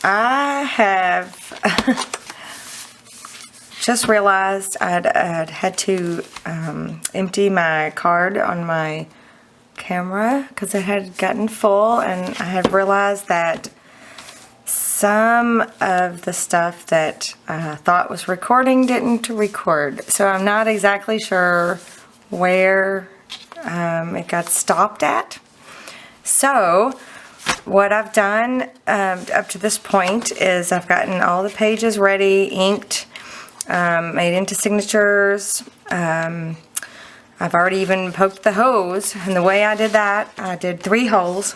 I have just realized I'd had to empty my card on my camera because it had gotten full, and I had realized that some of the stuff that I thought was recording didn't record. So I'm not exactly sure where it got stopped at. So what I've done up to this point is I've gotten all the pages ready, inked, made into signatures. I've already even poked the hose, and the way I did that, I did 3 holes,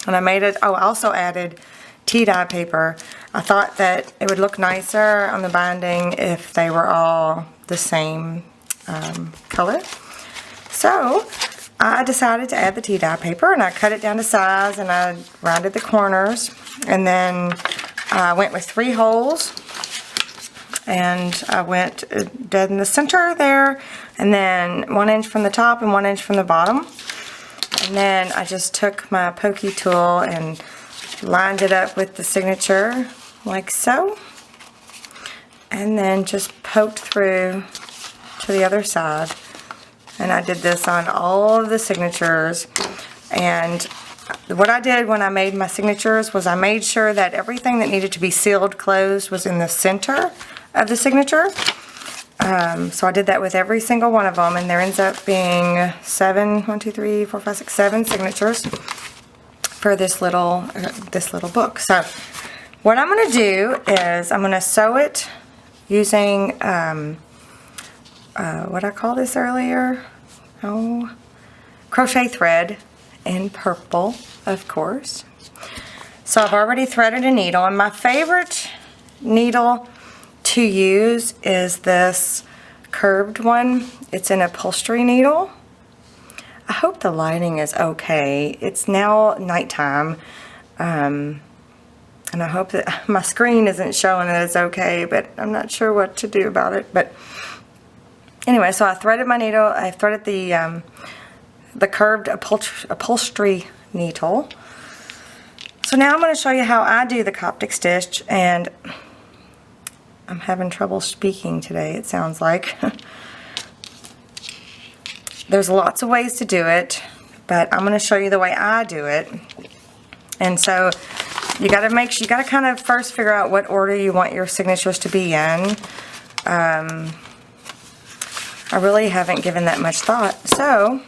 and I made it. Oh, I also added tea-dye paper. I thought that it would look nicer on the binding if they were all the same color. So I decided to add the tea-dye paper, and I cut it down to size, and I rounded the corners, and then I went with 3 holes, and I went dead in the center there, and then 1 inch from the top and 1 inch from the bottom. And then I just took my pokey tool and lined it up with the signature like so, and then just poked through to the other side. And I did this on all of the signatures. And what I did when I made my signatures was I made sure that everything that needed to be sealed closed was in the center of the signature. So I did that with every single one of them, and there ends up being 7 signatures for this little book. So what I'm going to do is I'm going to sew it using what I called this earlier, crochet thread in purple, of course. So I've already threaded a needle, and my favorite needle to use is this curved one. It's an upholstery needle. I hope the lighting is okay. It's now nighttime, and I hope that my screen isn't showing that it's okay, but I'm not sure what to do about it. But anyway, so I threaded my needle. I threaded the curved upholstery needle. So now I'm going to show you how I do the Coptic stitch, and I'm having trouble speaking today, it sounds like. There's lots of ways to do it, but I'm going to show you the way I do it. And so you got to kind of first figure out what order you want your signatures to be in. I really haven't given that much thought, so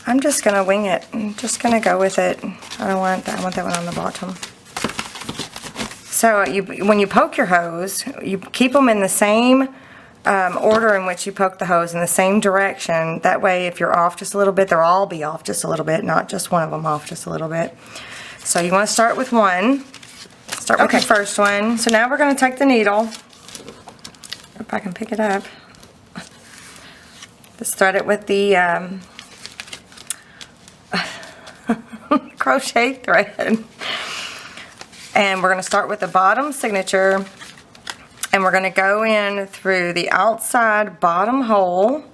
I'm just going to wing it. I'm just going to go with it. I want that one on the bottom. So when you poke your hose, you keep them in the same order in which you poke the hose, in the same direction. That way, if you're off just a little bit, they'll all be off just a little bit, not just one of them off just a little bit. So you want to start with one. Start with the first one. So now we're going to take the needle. If I can pick it up. Just thread it with the crochet thread. And we're going to start with the bottom signature, and we're going to go in through the outside bottom hole.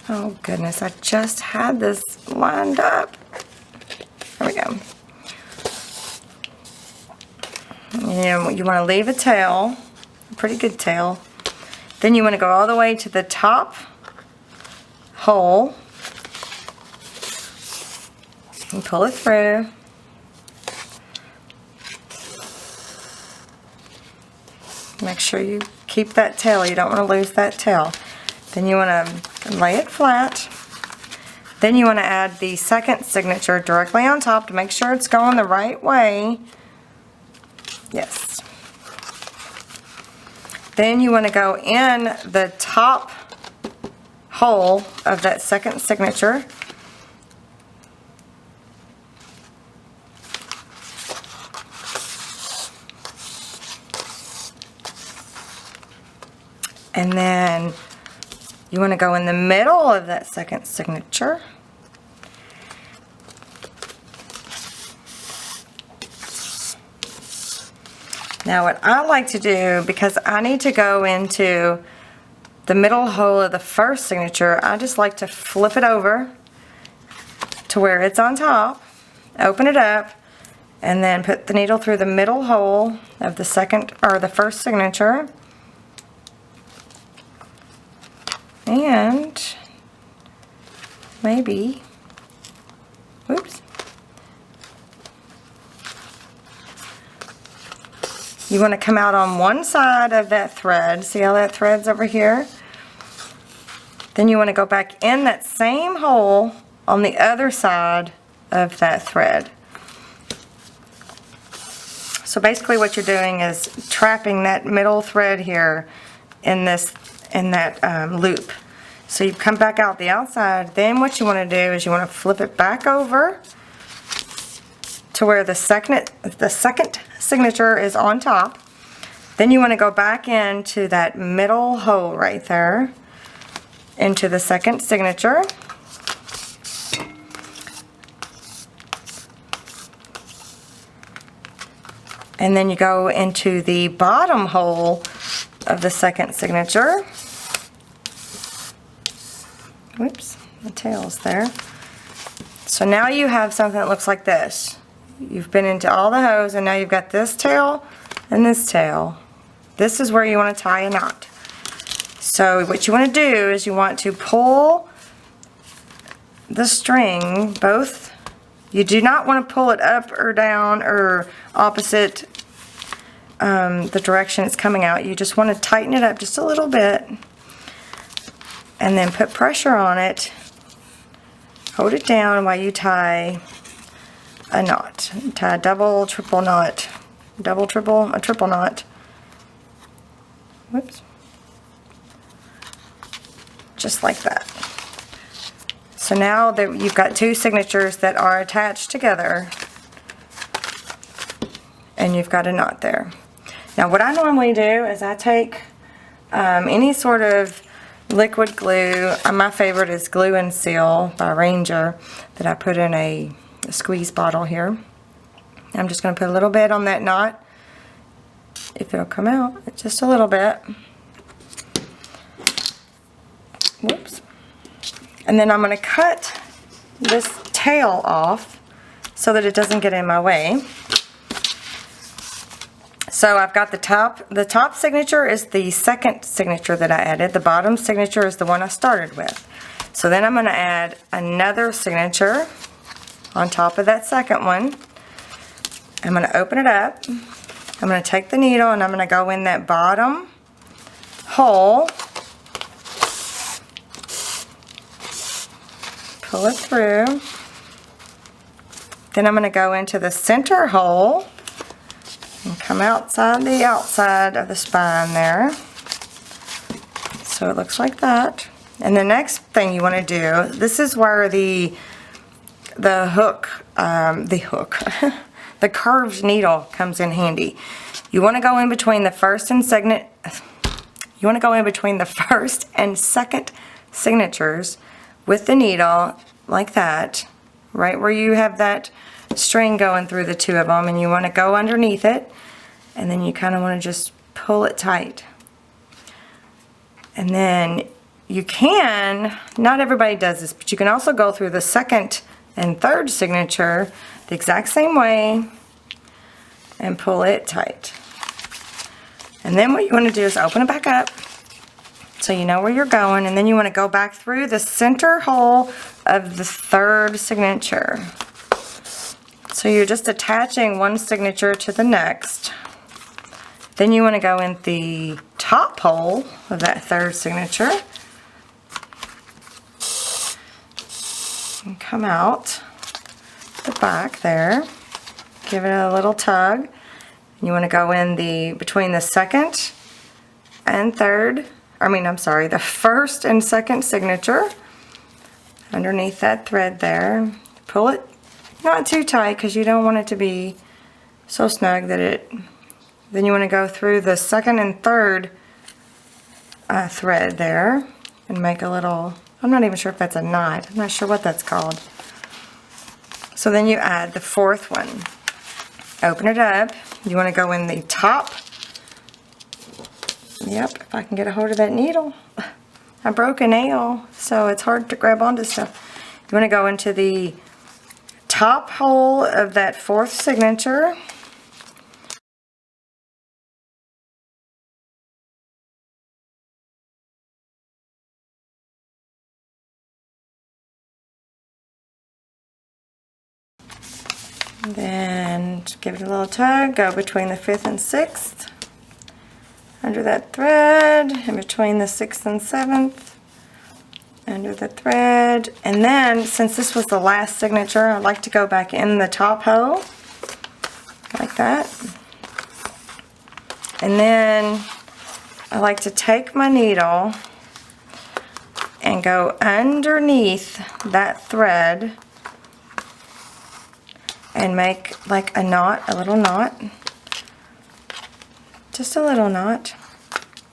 Oh goodness, I just had this lined up. There we go. And you want to leave a tail, a pretty good tail. Then you want to go all the way to the top hole and pull it through. Make sure you keep that tail. You don't want to lose that tail. Then you want to lay it flat. Then you want to add the second signature directly on top to make sure it's going the right way. Yes. Then you want to go in the top hole of that second signature. And then you want to go in the middle of that second signature. Now what I like to do, because I need to go into the middle hole of the first signature, I just like to flip it over to where it's on top, open it up, and then put the needle through the middle hole of the second or the first signature, and maybe, whoops, you want to come out on one side of that thread. See how that thread's over here? Then you want to go back in that same hole on the other side of that thread. So basically what you're doing is trapping that middle thread here in that loop. So you come back out the outside. Then what you want to do is you want to flip it back over to where the second signature is on top. Then you want to go back into that middle hole right there, into the second signature. And then you go into the bottom hole of the second signature. Whoops, the tail's there. So now you have something that looks like this. You've been into all the hose, and now you've got this tail and this tail. This is where you want to tie a knot. So what you want to do is you want to pull the string both. You do not want to pull it up or down or opposite the direction it's coming out. You just want to tighten it up just a little bit and then put pressure on it. Hold it down while you tie a knot. Tie a double, triple knot. Double, triple, a triple knot. Whoops. Just like that. So now that you've got two signatures that are attached together, and you've got a knot there. Now what I normally do is I take any sort of liquid glue. My favorite is Glue and Seal by Ranger that I put in a squeeze bottle here. I'm just going to put a little bit on that knot, if it'll come out, just a little bit. Whoops. And then I'm going to cut this tail off so that it doesn't get in my way. So I've got the top signature is the second signature that I added. The bottom signature is the one I started with. So then I'm going to add another signature on top of that second one. I'm going to open it up. I'm going to take the needle and I'm going to go in that bottom hole. Pull it through. Then I'm going to go into the center hole and come outside the outside of the spine there. So it looks like that. And the next thing you want to do, this is where the curved needle comes in handy. You want to go in between the first and second. You want to go in between the first and second signatures with the needle like that, right where you have that string going through the two of them, and you want to go underneath it, and then you kind of want to just pull it tight. And then you can, not everybody does this, but you can also go through the second and third signature the exact same way and pull it tight. And then what you want to do is open it back up so you know where you're going, and then you want to go back through the center hole of the third signature. So you're just attaching one signature to the next. Then you want to go in the top hole of that third signature and come out the back there. Give it a little tug. You want to go in between the second and third, the first and second signature underneath that thread there. Pull it not too tight because you don't want it to be so snug that it, then you want to go through the second and third thread there and make a little, I'm not even sure if that's a knot, I'm not sure what that's called. So then you add the fourth one. Open it up. You want to go in the top. Yep, if I can get a hold of that needle. I broke a nail, so it's hard to grab onto stuff. You want to go into the top hole of that 4th signature. Then give it a little tug, go between the 5th and 6th, under that thread, in between the 6th and 7th, under the thread, and then since this was the last signature, I'd like to go back in the top hole, like that. And then I like to take my needle and go underneath that thread and make like a knot, a little knot. Just a little knot.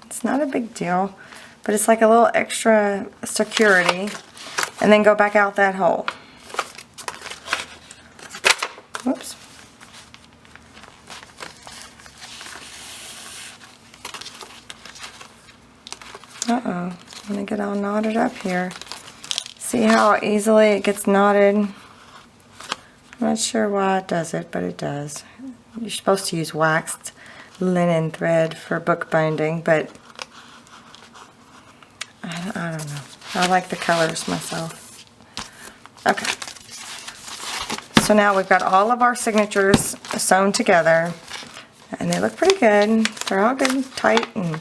It's not a big deal, but it's like a little extra security. And then go back out that hole. Whoops. Uh-oh, I'm gonna get all knotted up here. See how easily it gets knotted? I'm not sure why it does it, but it does. You're supposed to use waxed linen thread for book binding, but I don't know. I like the colors myself. Okay. So now we've got all of our signatures sewn together, and they look pretty good. They're all good and tight. And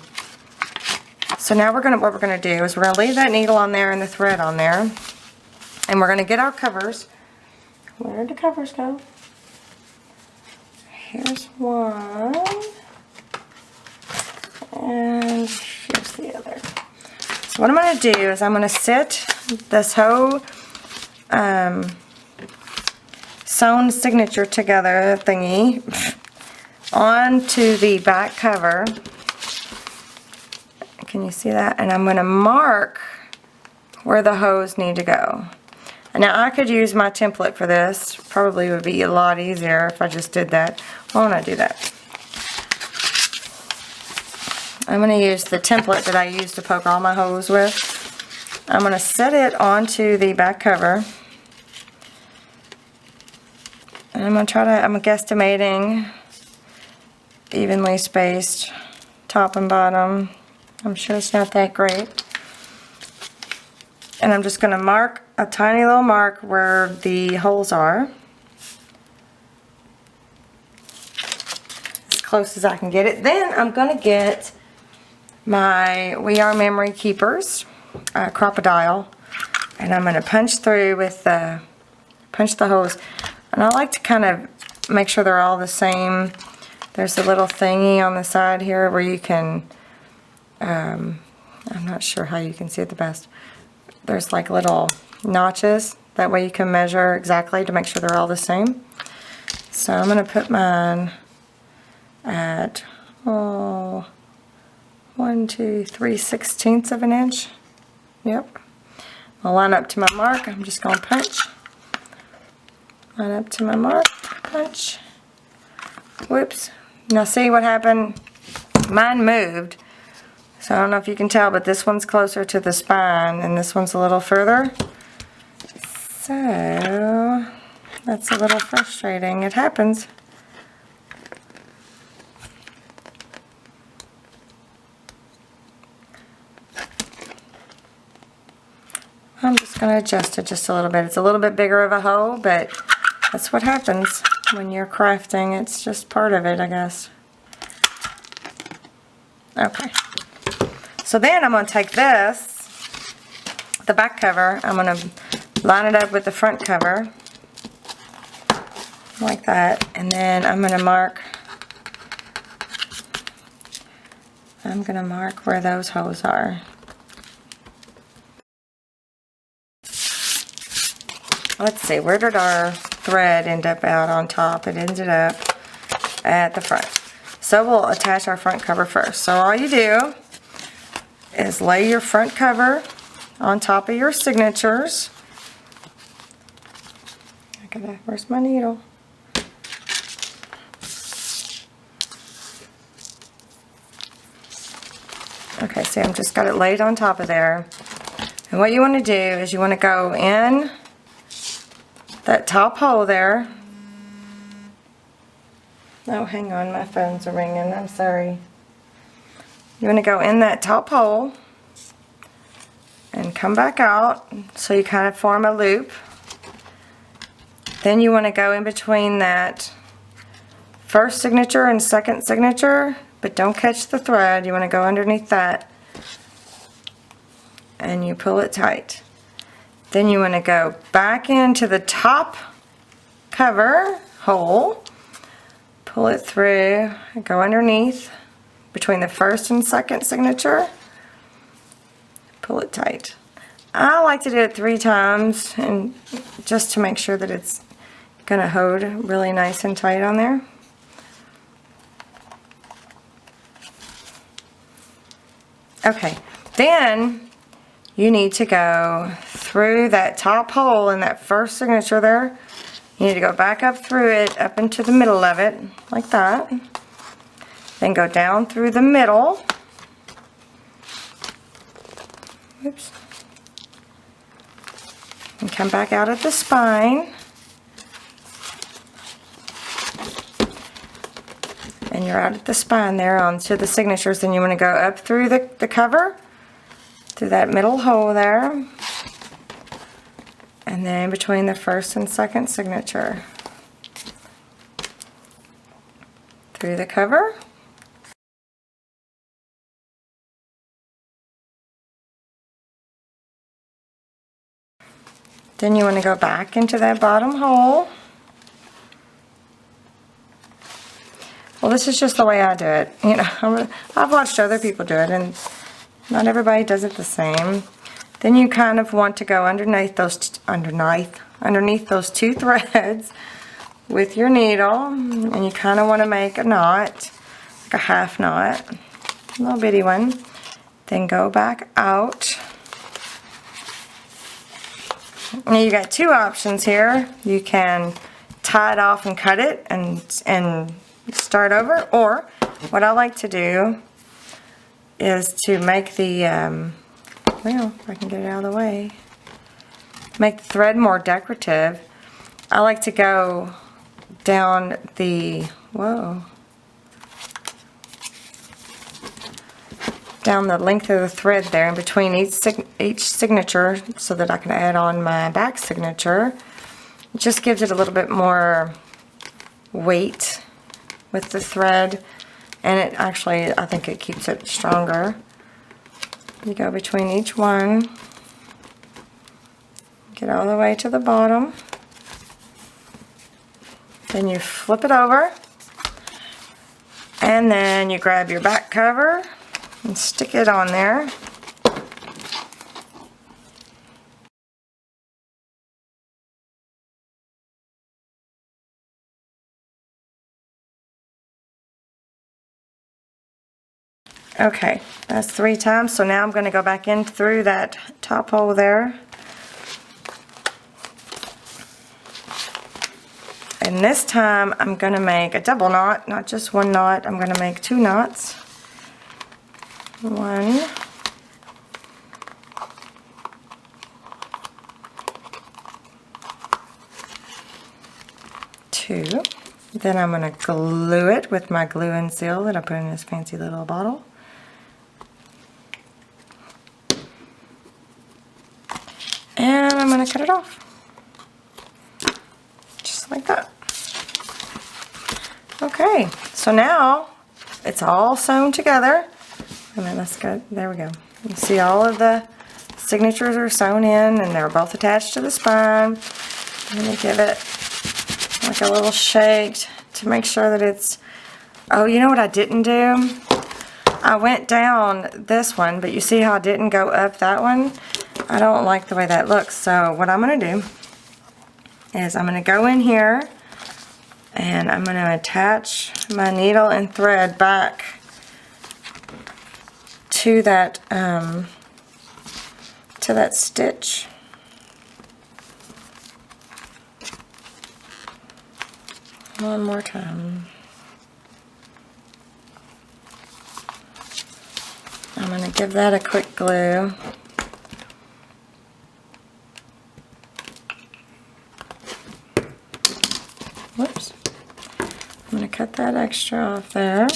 so now what we're gonna do is we're gonna leave that needle on there and the thread on there, and we're gonna get our covers. Where did the covers go? Here's one, and here's the other. So what I'm going to do is I'm going to sit this whole sewn signature together thingy onto the back cover. Can you see that? And I'm going to mark where the hose need to go. Now I could use my template for this. Probably would be a lot easier if I just did that. Why won't I do that? I'm going to use the template that I use to poke all my holes with. I'm going to set it onto the back cover. And I'm guesstimating evenly spaced top and bottom. I'm sure it's not that great. And I'm just going to mark a tiny little mark where the holes are. As close as I can get it. Then I'm going to get my We Are Memory Keepers Crocodile, and I'm going to punch through with punch the holes. And I like to kind of make sure they're all the same. There's a little thingy on the side here where you can, I'm not sure how you can see it the best. There's like little notches. That way you can measure exactly to make sure they're all the same. So I'm going to put mine at, 1, 2, 3/16 of an inch. Yep. I'll line up to my mark. I'm just going to punch. Line up to my mark. Punch. Whoops. Now see what happened? Mine moved. So I don't know if you can tell, but this one's closer to the spine and this one's a little further. So that's a little frustrating. It happens. I'm just going to adjust it just a little bit. It's a little bit bigger of a hole, but that's what happens when you're crafting. It's just part of it, I guess. Okay. So then I'm going to take this, the back cover, I'm going to line it up with the front cover, like that, and then I'm going to mark where those holes are. Let's see, where did our thread end up out on top? It ended up at the front. So we'll attach our front cover first. So all you do is lay your front cover on top of your signatures. Where's my needle? Okay, see, I've just got it laid on top of there. And what you want to do is you want to go in that top hole there. Oh, hang on, my phones are ringing, I'm sorry. You want to go in that top hole and come back out, so you kind of form a loop. Then you want to go in between that first signature and second signature, but don't catch the thread. You want to go underneath that and you pull it tight. Then you want to go back into the top cover hole, pull it through, go underneath between the first and second signature, pull it tight. I like to do it 3 times, and just to make sure that it's gonna hold really nice and tight on there. Okay, then you need to go through that top hole in that first signature there. You need to go back up through it, up into the middle of it, like that. Then go down through the middle. Oops. And come back out at the spine. And you're out at the spine there onto the signatures. Then you want to go up through the cover, through that middle hole there, and then between the first and second signature, through the cover, then you want to go back into that bottom hole. Well, this is just the way I do it. You know, I've watched other people do it, and not everybody does it the same. Then you kind of want to go underneath those two threads with your needle, and you kind of want to make a knot, like a half knot, a little bitty one. Then go back out. Now you got 2 options here. You can tie it off and cut it and start over, or what I like to do is to make the well, if I can get it out of the way, make the thread more decorative. I like to go down the down the length of the thread there in between each signature, so that I can add on my back signature. It just gives it a little bit more weight with the thread, and it actually, I think it keeps it stronger. You go between each one, get all the way to the bottom, then you flip it over, and then you grab your back cover and stick it on there. Okay, that's 3 times, so now I'm going to go back in through that top hole there. And this time I'm going to make a double knot, not just 1 knot. I'm going to make 2 knots. 1, 2. Then I'm going to glue it with my glue and seal that I put in this fancy little bottle. And I'm going to cut it off. Just like that. Okay, so now it's all sewn together. And then let's go, there we go. You see all of the signatures are sewn in, and they're both attached to the spine. I'm going to give it like a little shake to make sure that it's, oh, you know what I didn't do? I went down this one, but you see how I didn't go up that one? I don't like the way that looks, so what I'm going to do is I'm going to go in here and I'm going to attach my needle and thread back to that stitch. One more time. I'm going to give that a quick glue. cut that extra off there.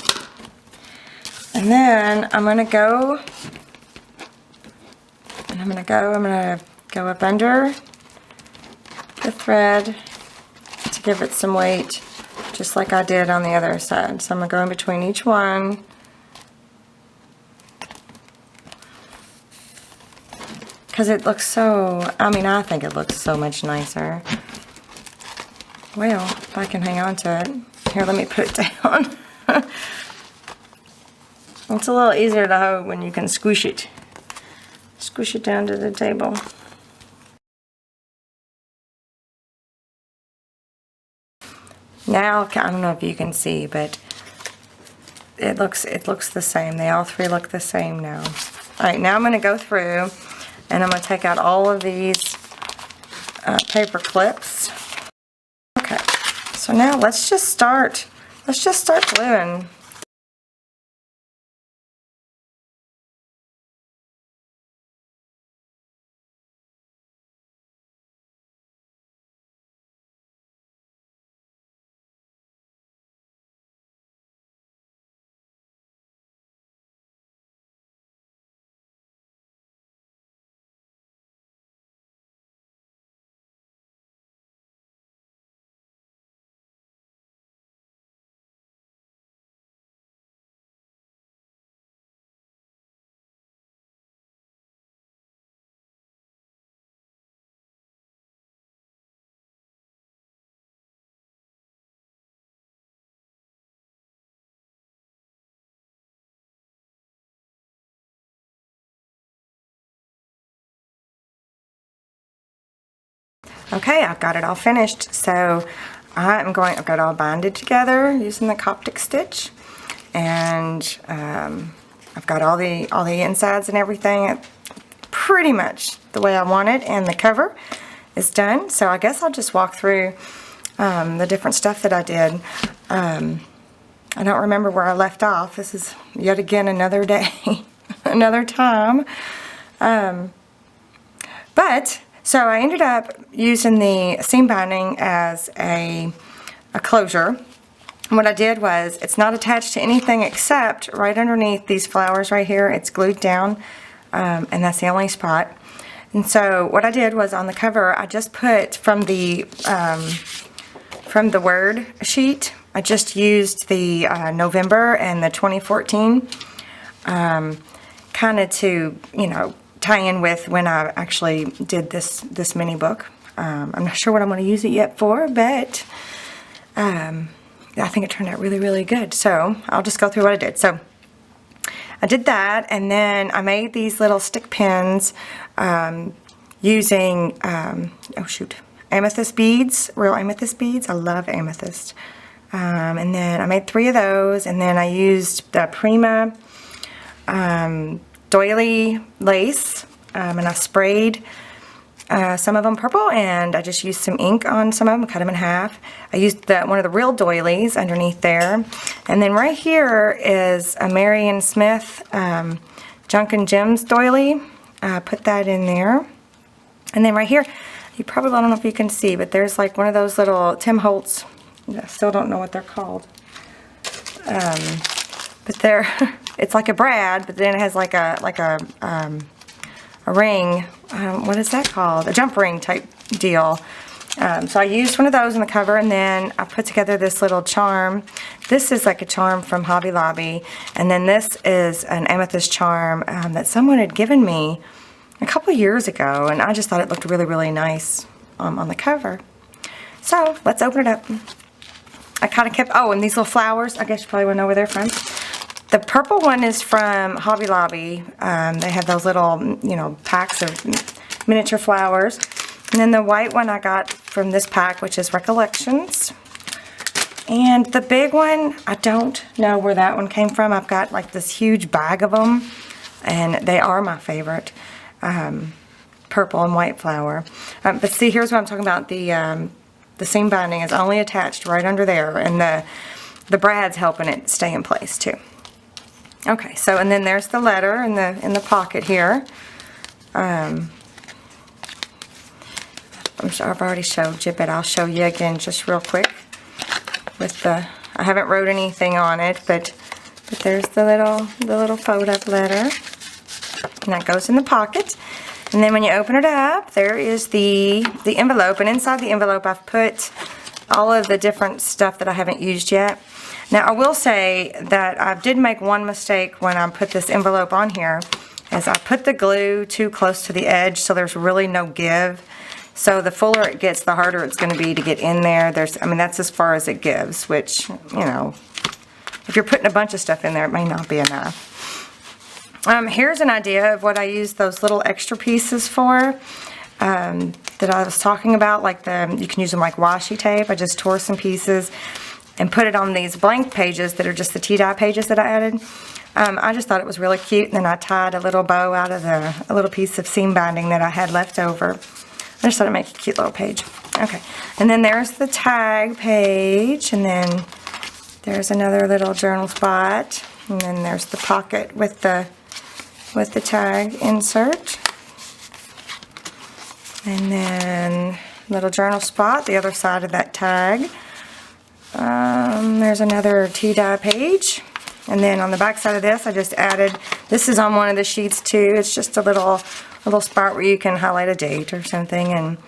And then I'm going to go up under the thread to give it some weight, just like I did on the other side. So I'm going to go in between each one. Because it looks so, I think it looks so much nicer. Well, if I can hang on to it. Here, let me put it down. It's a little easier to hold when you can squish it. Squish it down to the table. Now, I don't know if you can see, but it looks the same. They all three look the same now. Alright, now I'm going to go through and I'm going to take out all of these paper clips. Okay, so now let's just start gluing. Okay, I've got it all finished, so I've got it all binded together using the Coptic Stitch, and I've got all the insides and everything pretty much the way I want it, and the cover is done. So I guess I'll just walk through the different stuff that I did. I don't remember where I left off. This is yet again another day, another time. So I ended up using the seam binding as a closure. And what I did was, it's not attached to anything except right underneath these flowers right here. It's glued down, and that's the only spot. And so what I did was, on the cover, I just put from the word sheet, I just used the November and the 2014 kind of to, tie in with when I actually did this mini book. I'm not sure what I'm going to use it yet for, but I think it turned out really, really good. So I'll just go through what I did. So I did that, and then I made these little stick pins using, amethyst beads, real amethyst beads. I love amethyst. And then I made 3 of those, and then I used the Prima doily lace, and I sprayed some of them purple, and I just used some ink on some of them, cut them in half. I used one of the real doilies underneath there, and then right here is a Marion Smith Junk and Gems doily. I put that in there, and then right here, you probably, I don't know if you can see, but there's like one of those little Tim Holtz. I still don't know what they're called, but they're it's like a brad, but then it has like a ring. What is that called? A jump ring type deal. So I used one of those in the cover, and then I put together this little charm. This is like a charm from Hobby Lobby, and then this is an amethyst charm that someone had given me a couple years ago, and I just thought it looked really, really nice on the cover. So let's open it up. I kind of kept, and these little flowers, I guess you probably want to know where they're from. The purple one is from Hobby Lobby. They have those little, packs of miniature flowers. And then the white one I got from this pack, which is Recollections. And the big one, I don't know where that one came from. I've got like this huge bag of them, and they are my favorite. Purple and white flower. But see, here's what I'm talking about. The seam binding is only attached right under there, and the brad's helping it stay in place too. Okay, so, and then there's the letter in the pocket here. I'm sure I've already showed you, but I'll show you again just real quick with the I haven't wrote anything on it, but there's the little fold-up letter. And that goes in the pocket. And then when you open it up, there is the envelope. And inside the envelope, I've put all of the different stuff that I haven't used yet. Now, I will say that I did make one mistake when I put this envelope on here, is I put the glue too close to the edge, so there's really no give. So the fuller it gets, the harder it's going to be to get in there. I mean, that's as far as it gives, which, you know, if you're putting a bunch of stuff in there, it may not be enough. Here's an idea of what I use those little extra pieces for that I was talking about. Like you can use them like washi tape. I just tore some pieces and put it on these blank pages that are just the tea dye pages that I added. I just thought it was really cute, and then I tied a little bow out of a little piece of seam binding that I had left over. I just thought it'd make a cute little page. Okay, and then there's the tag page, and then there's another little journal spot, and then there's the pocket with the tag insert, and then little journal spot the other side of that tag. There's another tea dye page, and then on the back side of this I just added, this is on one of the sheets too, it's just a little spot where you can highlight a date or something and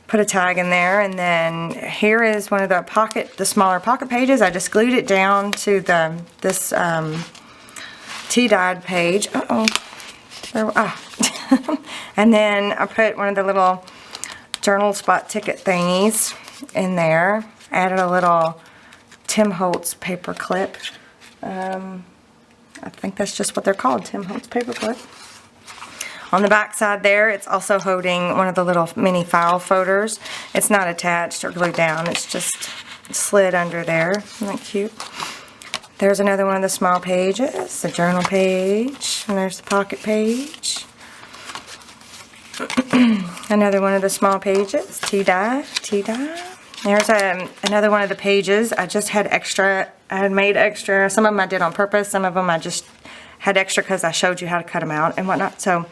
put a tag in there. And then here is one of the smaller pocket pages. I just glued it down to this tea dyed page. And then I put one of the little journal spot ticket thingies in there. Added a little Tim Holtz paper clip. I think that's just what they're called, Tim Holtz paper clip. On the back side there, it's also holding one of the little mini file folders. It's not attached or glued down, it's just slid under there. Isn't that cute? There's another one of the small pages, the journal page, and there's the pocket page. Another one of the small pages, tea dye. There's another one of the pages. I just had extra, I had made extra. Some of them I did on purpose, some of them I just had extra because I showed you how to cut them out and whatnot. So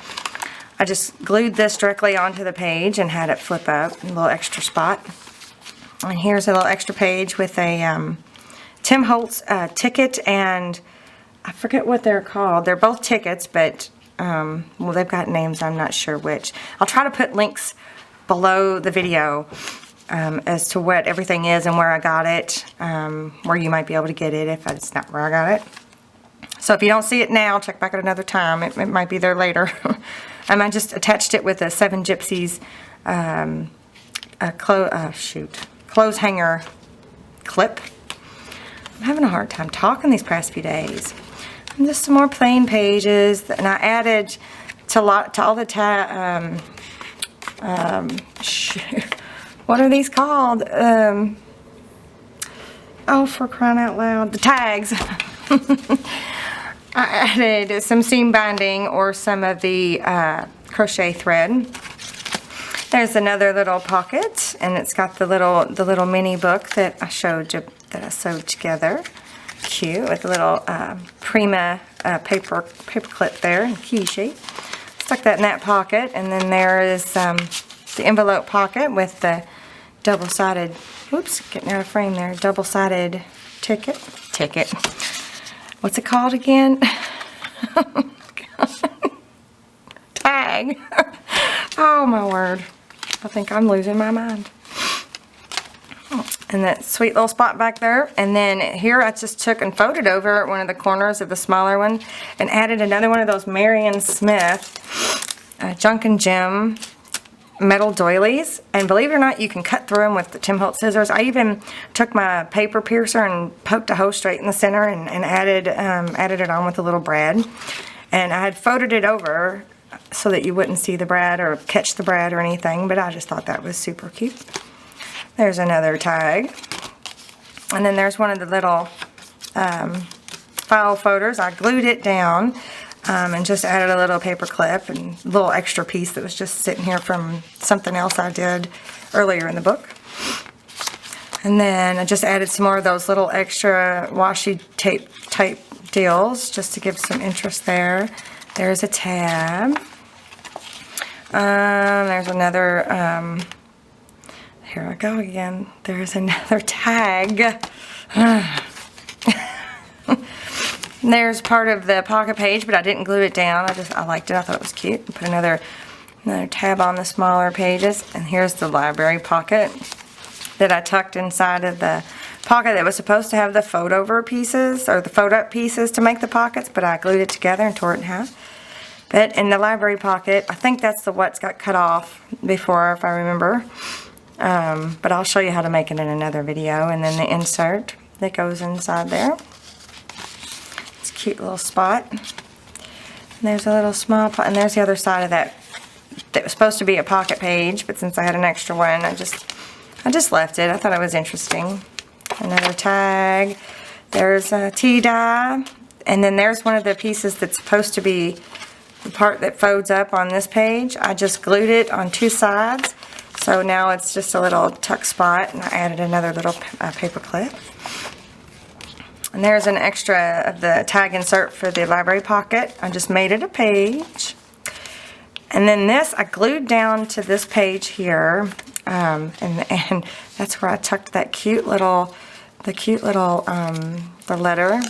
I just glued this directly onto the page and had it flip up, a little extra spot. And here's a little extra page with a Tim Holtz ticket, and I forget what they're called. They're both tickets, but well, they've got names, I'm not sure which. I'll try to put links below the video as to what everything is and where I got it, where you might be able to get it if it's not where I got it. So if you don't see it now, check back at another time. It might be there later. I just attached it with a Seven Gypsies clothes hanger clip. I'm having a hard time talking these past few days. And just some more plain pages, and I added to all the what are these called? Oh, for crying out loud, the tags. I added some seam binding or some of the crochet thread. There's another little pocket, and it's got the little mini book that I showed you that I sewed together. Cute, with a little Prima paper clip there in key shape. Stuck that in that pocket, and then there is the envelope pocket with the double-sided, oops, getting out of frame there, double-sided ticket. What's it called again? Tag. Oh my word. I think I'm losing my mind. And that sweet little spot back there. And then here I just took and folded over one of the corners of the smaller one and added another one of those Marion Smith Junk and Gem metal doilies. And believe it or not, you can cut through them with the Tim Holtz scissors. I even took my paper piercer and poked a hole straight in the center and added it on with a little brad. And I had folded it over so that you wouldn't see the brad or catch the brad or anything, but I just thought that was super cute. There's another tag. And then there's one of the little file folders. I glued it down and just added a little paper clip and a little extra piece that was just sitting here from something else I did earlier in the book. And then I just added some more of those little extra washi tape type deals just to give some interest there. There's a tab. There's another, here I go again. There's another tag. And there's part of the pocket page, but I didn't glue it down. I liked it. I thought it was cute. Put another tab on the smaller pages. And here's the library pocket that I tucked inside of the pocket that was supposed to have the fold over pieces, or the fold up pieces to make the pockets, but I glued it together and tore it in half. But in the library pocket, I think that's the what's got cut off before, if I remember. But I'll show you how to make it in another video. And then the insert that goes inside there. It's a cute little spot. And there's a little small and there's the other side of that was supposed to be a pocket page, but since I had an extra one, I just left it. I thought it was interesting. Another tag. There's a tea dye. And then there's one of the pieces that's supposed to be the part that folds up on this page. I just glued it on two sides. So now it's just a little tuck spot, and I added another little paper clip. And there's an extra of the tag insert for the library pocket. I just made it a page. And then this I glued down to this page here. And that's where I tucked that cute little, the letter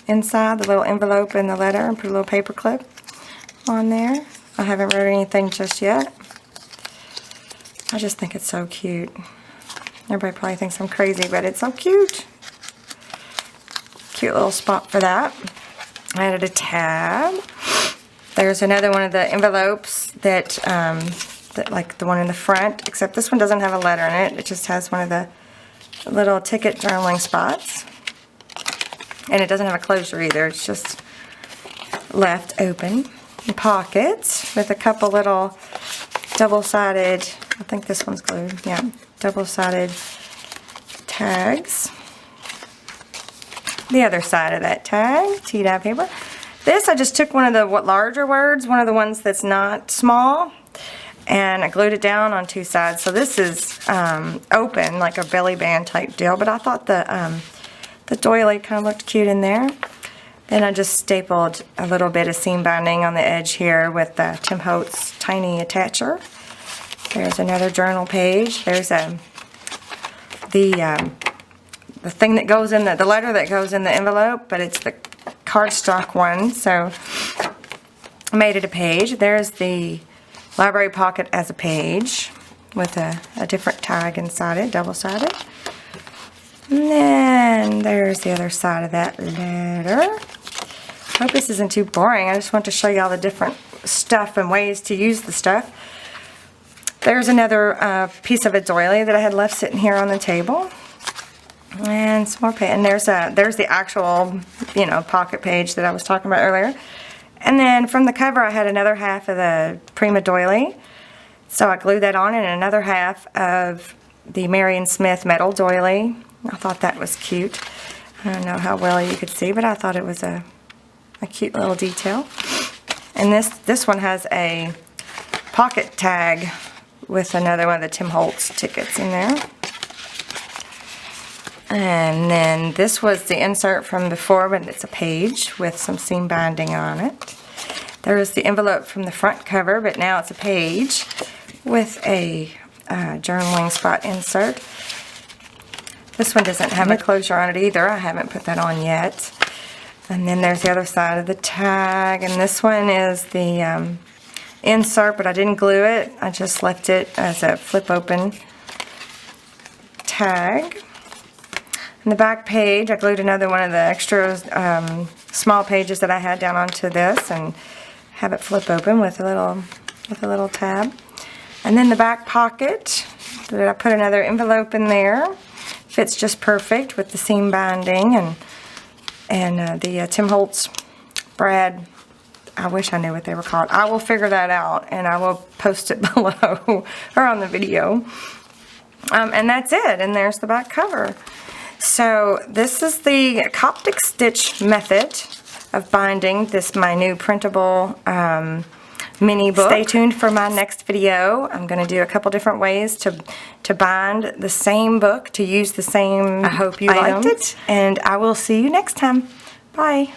inside, the little envelope in the letter, and put a little paper clip on there. I haven't wrote anything just yet. I just think it's so cute. Everybody probably thinks I'm crazy, but it's so cute. Cute little spot for that. I added a tab. There's another one of the envelopes that like the one in the front, except this one doesn't have a letter in it. It just has one of the little ticket journaling spots. And it doesn't have a closure either. It's just left open. Pockets with a couple little double-sided, I think this one's glued, yeah, double-sided tags. The other side of that tag, tea dye paper. This, I just took one of the larger words, one of the ones that's not small, and I glued it down on two sides. So this is open, like a belly band type deal, but I thought the doily kind of looked cute in there. Then I just stapled a little bit of seam binding on the edge here with the Tim Holtz tiny attacher. There's another journal page. There's the thing that goes in the letter that goes in the envelope, but it's the cardstock one, so I made it a page. There's the library pocket as a page with a different tag inside it, double-sided. And then there's the other side of that letter. I hope this isn't too boring. I just want to show you all the different stuff and ways to use the stuff. There's another piece of a doily that I had left sitting here on the table. And some more paint. And there's the actual, pocket page that I was talking about earlier. And then from the cover I had another half of the Prima doily. So I glued that on, and another half of the Marion Smith metal doily. I thought that was cute. I don't know how well you could see, but I thought it was a cute little detail. And this one has a pocket tag with another one of the Tim Holtz tickets in there. And then this was the insert from before, but it's a page with some seam binding on it. There is the envelope from the front cover, but now it's a page with a journaling spot insert. This one doesn't have a closure on it either. I haven't put that on yet. And then there's the other side of the tag, and this one is the insert, but I didn't glue it. I just left it as a flip open tag. In the back page, I glued another one of the extra small pages that I had down onto this, and have it flip open with a little tab. And then the back pocket, I put another envelope in there. Fits just perfect with the seam binding and the Tim Holtz brad. I wish I knew what they were called. I will figure that out, and I will post it below or on the video. And that's it, and there's the back cover. So this is the Coptic Stitch method of binding my new printable mini book. Stay tuned for my next video. I'm going to do a couple different ways to bind the same book, to use the same I hope you liked it, and I will see you next time. Bye.